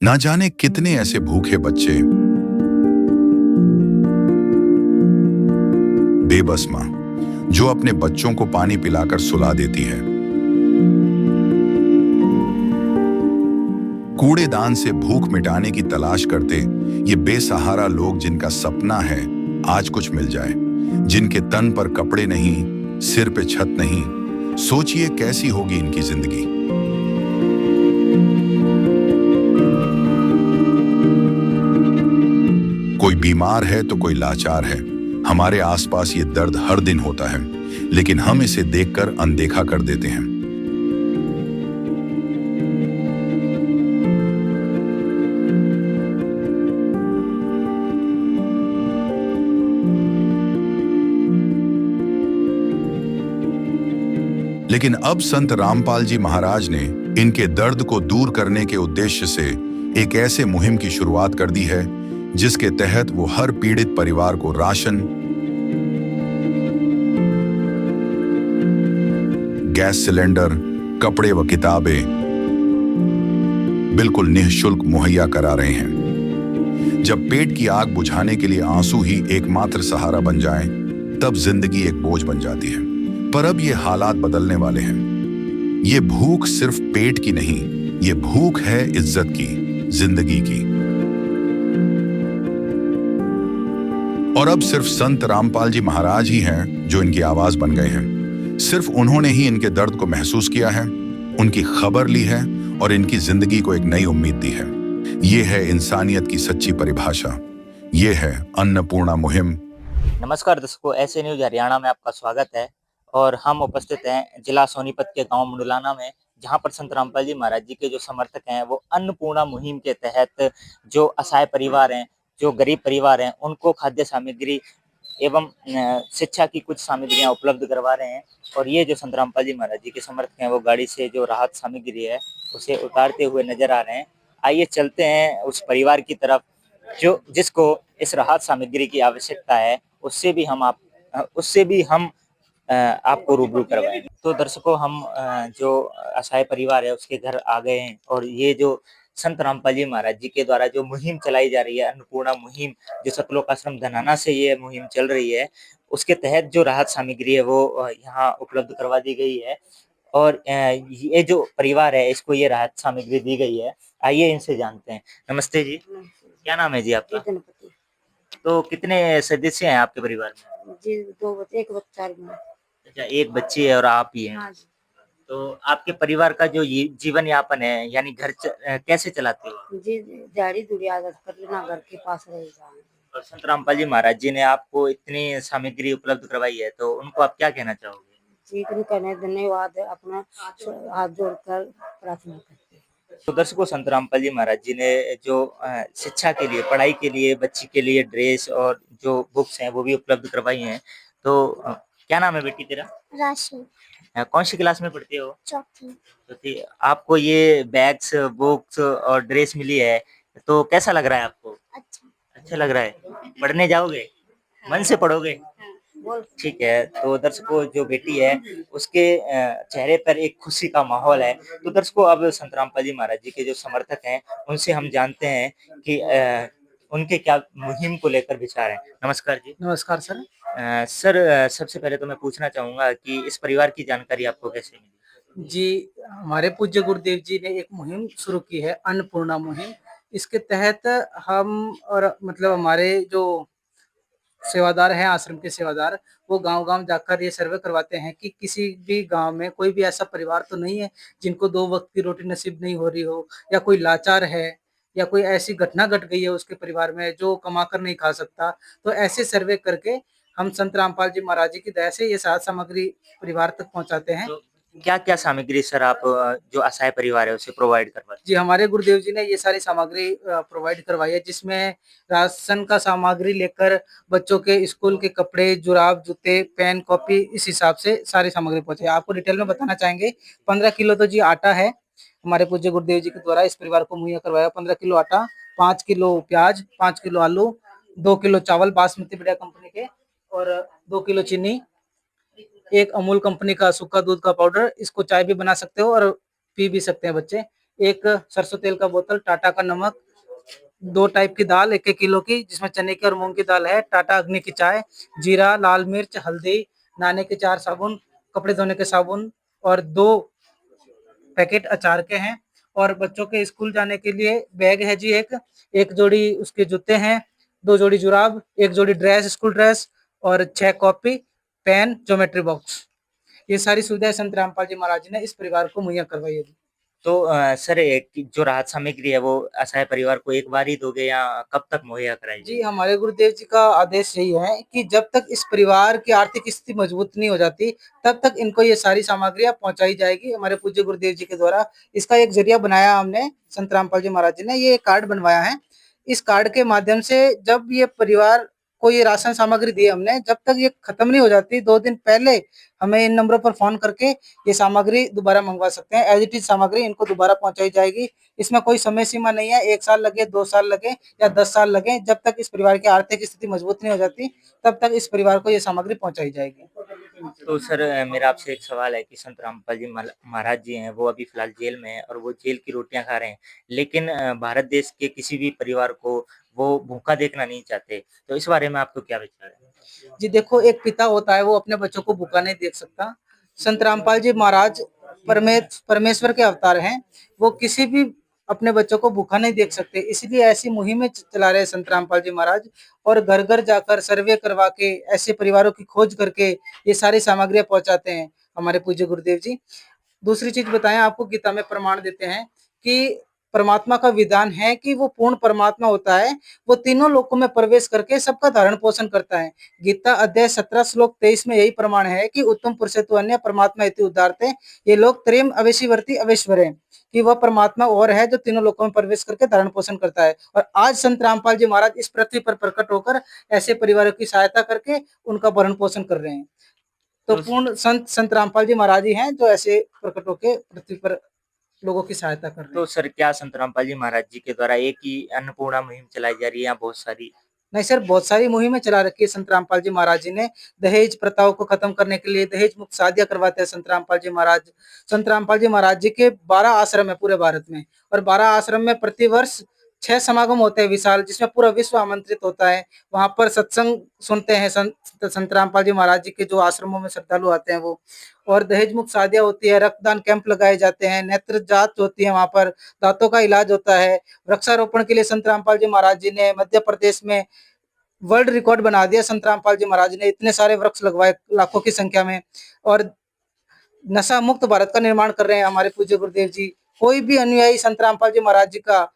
ना जाने कितने ऐसे भूखे बच्चे, बेबस माँ जो अपने बच्चों को पानी पिलाकर सुला देती है, कूड़ेदान से भूख मिटाने की तलाश करते ये बेसहारा लोग जिनका सपना है आज कुछ मिल जाए, जिनके तन पर कपड़े नहीं, सिर पे छत नहीं। सोचिए कैसी होगी इनकी जिंदगी। कोई बीमार है तो कोई लाचार है। हमारे आसपास ये दर्द हर दिन होता है, लेकिन हम इसे देखकर अनदेखा कर देते हैं। लेकिन अब संत रामपाल जी महाराज ने इनके दर्द को दूर करने के उद्देश्य से एक ऐसे मुहिम की शुरुआत कर दी है जिसके तहत वो हर पीड़ित परिवार को राशन, गैस सिलेंडर, कपड़े व किताबें बिल्कुल निःशुल्क मुहैया करा रहे हैं। जब पेट की आग बुझाने के लिए आंसू ही एकमात्र सहारा बन जाएं, तब जिंदगी एक बोझ बन जाती है। पर अब ये हालात बदलने वाले हैं। ये भूख सिर्फ पेट की नहीं, ये भूख है इज्जत की, जिंदगी की। और अब सिर्फ संत रामपाल जी महाराज ही हैं जो इनकी आवाज बन गए हैं। सिर्फ उन्होंने ही इनके दर्द को महसूस किया है, उनकी खबर ली है और इनकी जिंदगी को एक नई उम्मीद दी है। ये है इंसानियत की सच्ची परिभाषा। ये है अन्नपूर्णा मुहिम। नमस्कार दर्शकों, ऐसे न्यूज हरियाणा में आपका स्वागत है। और हम उपस्थित हैं जिला सोनीपत के गांव मुंडलाना में, जहां पर संत रामपाल जी महाराज जी के जो समर्थक हैं वो अन्नपूर्णा मुहिम के तहत जो असहाय परिवार हैं, जो गरीब परिवार हैं, उनको खाद्य सामग्री एवं शिक्षा की कुछ सामग्रियां उपलब्ध करवा रहे हैं। और ये जो संत रामपाल जी महाराज जी के समर्थक हैं वो गाड़ी से जो राहत सामग्री है उसे उतारते हुए नजर आ रहे हैं। आइए चलते हैं उस परिवार की तरफ जो जिसको इस राहत सामग्री की आवश्यकता है, उससे भी हम आपको रूबरू करवाएं। तो दर्शकों, हम जो असहाय परिवार है उसके घर आ गए हैं। और ये जो संत रामपाल जी महाराज जी के द्वारा जो मुहिम चलाई जा रही है, अन्नपूर्णा मुहिम, जो सतलोक आश्रम धनाना से ये मुहिम चल रही है, उसके तहत जो राहत सामग्री है वो यहाँ उपलब्ध करवा दी गई है। और ये जो परिवार है इसको ये राहत सामग्री दी गई है। आइए इनसे जानते हैं। नमस्ते जी, क्या नाम है जी आपका? गणपति तो कितने सदस्य हैं आपके परिवार में? जी, 2 बच्चे, 1 बच्चा है। अच्छा, एक बच्ची है और आप ही हैं। हाँ जी। तो आपके परिवार का जो ये जीवन यापन है, यानी कैसे चलाते हो आप? जी, दिहाड़ी-धूड़ी आदत कर लेना, घर के पास रहेगा। और संत रामपाल जी महाराज जी ने आपको इतनी सामग्री उपलब्ध करवाई है, तो उनको आप क्या कहना चाहोगे? जी, उनका धन्यवाद अपना हाथ जोड़कर प्रार्थना करते हैं। तो दर्शकों, संत रामपाल जी महाराज जी ने जो शिक्षा के लिए, पढ़ाई के लिए, बच्ची के लिए ड्रेस और जो बुक्स हैं वो भी उपलब्ध करवाई हैं। तो क्या नाम है बेटी तेरा? राशि कौन सी क्लास में पढ़ती हो? चौथी। तो आपको ये बैग्स, बुक्स और ड्रेस मिली है, तो कैसा लग रहा है आपको? अच्छा। अच्छा लग रहा है। पढ़ने जाओगे? मन से पढ़ोगे? बोल। ठीक है। तो दर्शकों, जो बेटी है उसके चेहरे पर एक खुशी का माहौल है। तो दर्शकों, अब संत रामपाल जी महाराज जी के जो समर्थक हैं उनसे हम जानते हैं कि उनके क्या मुहिम को लेकर विचार है। नमस्कार जी। नमस्कार सर। सर, सबसे पहले तो मैं पूछना चाहूंगा कि इस परिवार की जानकारी आपको कैसे मिली? जी, हमारे पूज्य गुरुदेव जी ने एक मुहिम शुरू की है, अन्नपूर्णा मुहिम। इसके तहत हम और मतलब हमारे जो सेवादार हैं, आश्रम के सेवादार, वो गाँव-गाँव जाकर ये सर्वे करवाते हैं कि किसी भी गाँव में कोई भी ऐसा परिवार तो नहीं है जिनको 2 वक़्त की रोटी नसीब नहीं हो रही हो, या कोई लाचार है, या कोई ऐसी घटना घट गई है उसके परिवार में जो कमा कर नहीं खा सकता। तो ऐसे सर्वे करके हम संत रामपाल जी महाराज जी की दया से ये सात सामग्री परिवार तक पहुँचाते हैं। तो क्या-क्या सामग्री सर आप जो असहाय परिवार है उसे प्रोवाइड करवाते जी, हमारे गुरुदेव जी ने ये सारी सामग्री प्रोवाइड करवाई है, जिसमें राशन का सामग्री लेकर बच्चों के स्कूल के कपड़े, जुराब, जूते, पेन, कॉपी, इस हिसाब से सारी सामग्री पहुँची है। आपको डिटेल में बताना चाहेंगे, 15 किलो तो जी आटा है, हमारे पूज्य गुरुदेव जी के द्वारा इस परिवार को मुहैया करवाया। 15 किलो आटा, 5 किलो प्याज, 5 किलो आलू, 2 किलो चावल बासमती बढ़िया कंपनी के, और 2 किलो चीनी, एक अमूल कंपनी का सूखा दूध का पाउडर, इसको चाय भी बना सकते हो और पी भी सकते हैं बच्चे। एक सरसों तेल का बोतल, टाटा का नमक, 2 टाइप की दाल 1-1 किलो की, जिसमें चने की और मूंग की दाल है, टाटा अग्नि की चाय, जीरा, लाल मिर्च, हल्दी, नहाने के 4 साबुन, कपड़े धोने के साबुन और 2 पैकेट अचार के हैं। और बच्चों के स्कूल जाने के लिए बैग है जी एक जोड़ी उसके जूते हैं, 2 जोड़ी जुराब, 1 जोड़ी ड्रेस, स्कूल ड्रेस और 6 कॉपी, पेन, ज्योमेट्री बॉक्स। ये सारी सुविधाएं संत रामपाल जी महाराज जी ने इस परिवार को मुहैया करवाई है। तो सर जो राहत सामग्री है वो असहाय परिवार को एक बार ही दोगे या कब तक मुहैया कराएंगे? जी, हमारे गुरुदेव जी का आदेश यही है कि जब तक इस परिवार की आर्थिक स्थिति मजबूत नहीं हो जाती, तब तक इनको ये सारी सामग्रियाँ पहुँचाई जाएगी। हमारे पूज्य गुरुदेव जी के द्वारा इसका एक ज़रिया बनाया हमने, संत रामपाल जी महाराज जी ने ये कार्ड बनवाया है। इस कार्ड के माध्यम से जब ये परिवार को ये राशन सामग्री दी हमने, जब तक ये खत्म नहीं हो जाती, 2 दिन पहले हमें इन नंबरों पर फ़ोन करके ये सामग्री दोबारा मंगवा सकते हैं। एज़ इट इज़ सामग्री इनको दोबारा पहुँचाई जाएगी। इसमें कोई समय सीमा नहीं है, 1 साल लगे, 2 साल लगे या 10 साल लगे, जब तक इस परिवार की आर्थिक स्थिति मजबूत नहीं हो जाती, तब तक इस परिवार को ये सामग्री पहुँचाई जाएगी। तो सर मेरा आपसे एक सवाल है कि संत रामपाल जी महाराज जी हैं वो अभी फिलहाल जेल में हैं और वो जेल की रोटियां खा रहे हैं, लेकिन भारत देश के किसी भी परिवार को वो भूखा देखना नहीं चाहते, तो इस बारे में आपको क्या विचार है? जी देखो, एक पिता होता है वो अपने बच्चों को भूखा नहीं देख सकता। संत रामपाल जी महाराज परमेश्वर के अवतार हैं। वो किसी भी अपने बच्चों को भूखा नहीं देख सकते, इसलिए ऐसी मुहिमें चला रहे हैं संत रामपाल जी महाराज और घर-घर जाकर सर्वे करवा के ऐसे परिवारों की खोज करके ये सारी सामग्रियाँ पहुँचाते हैं हमारे पूज्य गुरुदेव जी। दूसरी चीज़ बताएँ आपको, गीता में प्रमाण देते हैं कि परमात्मा का विधान है कि वो पूर्ण परमात्मा होता है, वो तीनों लोकों में प्रवेश करके सबका धारण-पोषण करता है। गीता अध्याय 17 श्लोक 23 में यही प्रमाण है कि उत्तम पुरुषेतु अन्य परमात्मा इति उद्धारते, ये लोग त्रयम् अवेशिवर्ति अवेश्वरे, कि वह परमात्मा और है जो तीनों लोकों में प्रवेश करके धारण-पोषण करता है। और आज संत रामपाल जी महाराज इस पृथ्वी पर प्रकट होकर ऐसे परिवारों की सहायता करके उनका भरण-पोषण कर रहे हैं। तो पूर्ण संत रामपाल जी महाराज ही हैं जो ऐसे प्रकट होके पृथ्वी पर लोगों की सहायता कर रहे हैं। तो सर क्या संत रामपाल जी महाराज जी के द्वारा एक ही अन्नपूर्णा मुहिम चलाई जा रही है या बहुत सारी? नहीं सर, बहुत सारी मुहिमें चला रखी है संत रामपाल जी महाराज जी ने। दहेज प्रथाओं को खत्म करने के लिए दहेज मुक्त शादियां करवाते हैं संत रामपाल जी महाराज। संत रामपाल जी महाराज जी के 12 आश्रम है पूरे भारत में और 12 आश्रम में प्रतिवर्ष 6 समागम होते हैं विशाल, जिसमें पूरा विश्व आमंत्रित होता है। वहां पर सत्संग सुनते हैं संत रामपाल जी महाराज जी के जो आश्रमों में श्रद्धालु आते हैं वो। और दहेज मुक्त शादियां होती है, रक्तदान कैंप लगाए जाते हैं, नेत्र जांच होती है, वहां पर दांतों का इलाज होता है। वृक्षारोपण के लिए संत रामपाल जी महाराज जी ने मध्य प्रदेश में वर्ल्ड रिकॉर्ड बना दिया। संत रामपाल जी महाराज ने इतने सारे वृक्ष लगवाए लाखों की संख्या में और नशा मुक्त भारत का निर्माण कर रहे हैं हमारे पूज्य गुरुदेव जी। कोई भी अनुयायी संत रामपाल जी महाराज जी का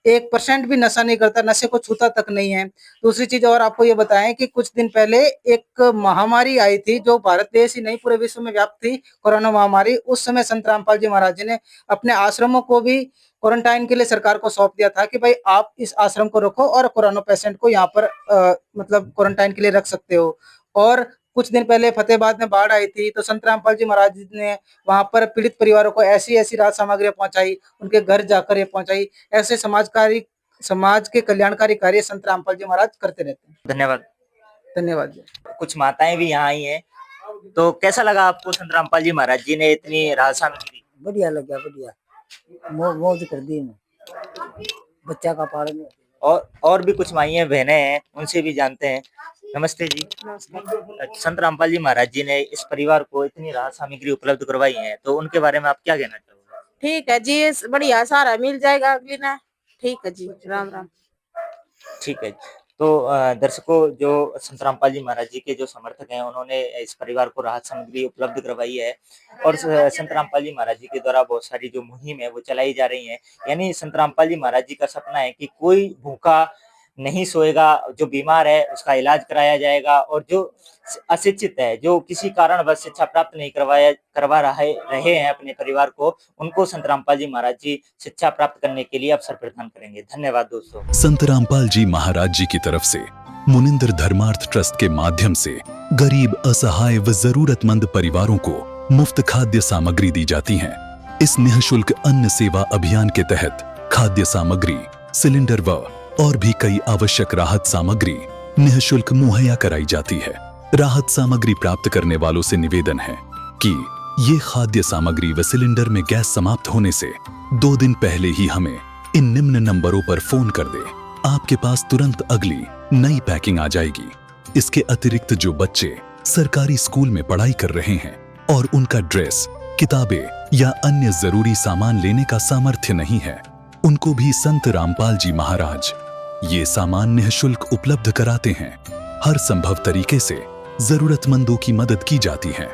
1% भी नशा नहीं करता, नशे को छूता तक नहीं है। दूसरी चीज और आपको ये बताएं कि कुछ दिन पहले एक महामारी आई थी जो भारत देश ही नहीं पूरे विश्व में व्याप्त थी, कोरोना महामारी। उस समय संत रामपाल जी महाराज जी ने अपने आश्रमों को भी क्वारंटाइन के लिए सरकार को सौंप दिया था कि भाई आप इस आश्रम को रखो और कोरोना पेशेंट को यहाँ पर मतलब क्वारंटाइन के लिए रख सकते हो। और कुछ दिन पहले फतेहाबाद में बाढ़ आई थी तो संत रामपाल जी महाराज जी ने वहां पर पीड़ित परिवारों को ऐसी ऐसी राहत सामग्रियां पहुंचाई, उनके घर जाकर ये पहुंचाई। ऐसे समाज के कल्याणकारी कार्य संत रामपाल जी महाराज करते रहते हैं। धन्यवाद। धन्यवाद जी। कुछ माताएं भी यहाँ आई हैं, तो कैसा लगा आपको संत रामपाल जी महाराज जी ने इतनी राहत सामग्री? बढ़िया लगा, बढ़िया मौज कर दी बच्चा का पालन। और भी कुछ माइयां बहनें हैं, उनसे भी जानते हैं। नमस्ते जी। संत रामपाल जी महाराज जी ने इस परिवार को इतनी राहत सामग्री उपलब्ध करवाई है, तो उनके बारे में आप क्या कहना चाहोगे? ठीक है जी, बढ़िया सारा मिल जाएगा अगली ना। ठीक है जी, राम राम। ठीक है। तो दर्शकों, जो संत रामपाल जी महाराज जी के जो समर्थक हैं उन्होंने इस परिवार को राहत सामग्री उपलब्ध करवाई है और संत रामपाल जी महाराज जी के द्वारा बहुत सारी जो मुहिम है वो चलाई जा रही है। यानी संत रामपाल जी महाराज जी का सपना है कि कोई भूखा नहीं सोएगा, जो बीमार है उसका इलाज कराया जाएगा और जो अशिक्षित है, जो किसी कारणवश शिक्षा प्राप्त नहीं करवा रहे हैं अपने परिवार को, उनको संत रामपाल जी महाराज जी शिक्षा प्राप्त करने के लिए अवसर प्रदान करेंगे। धन्यवाद दोस्तों। संत रामपाल जी महाराज जी की तरफ से मुनिंद्र धर्मार्थ ट्रस्ट के माध्यम से गरीब, असहाय व जरूरतमंद परिवारों को मुफ्त खाद्य सामग्री दी जाती है। इस निःशुल्क अन्न सेवा अभियान के तहत खाद्य सामग्री, सिलेंडर व और भी कई आवश्यक राहत सामग्री निःशुल्क मुहैया कराई जाती है। राहत सामग्री प्राप्त करने वालों से निवेदन है कि ये खाद्य सामग्री व सिलेंडर में गैस समाप्त होने से 2 दिन पहले ही हमें इन निम्न नंबरों पर फोन कर दे। आपके पास तुरंत अगली नई पैकिंग आ जाएगी। इसके अतिरिक्त जो बच्चे सरकारी स्कूल में पढ़ाई कर रहे हैं और उनका ड्रेस, किताबें या अन्य जरूरी सामान लेने का सामर्थ्य नहीं है, उनको भी संत रामपाल जी महाराज ये सामान निःशुल्क उपलब्ध कराते हैं। हर संभव तरीके से जरूरतमंदों की मदद की जाती है।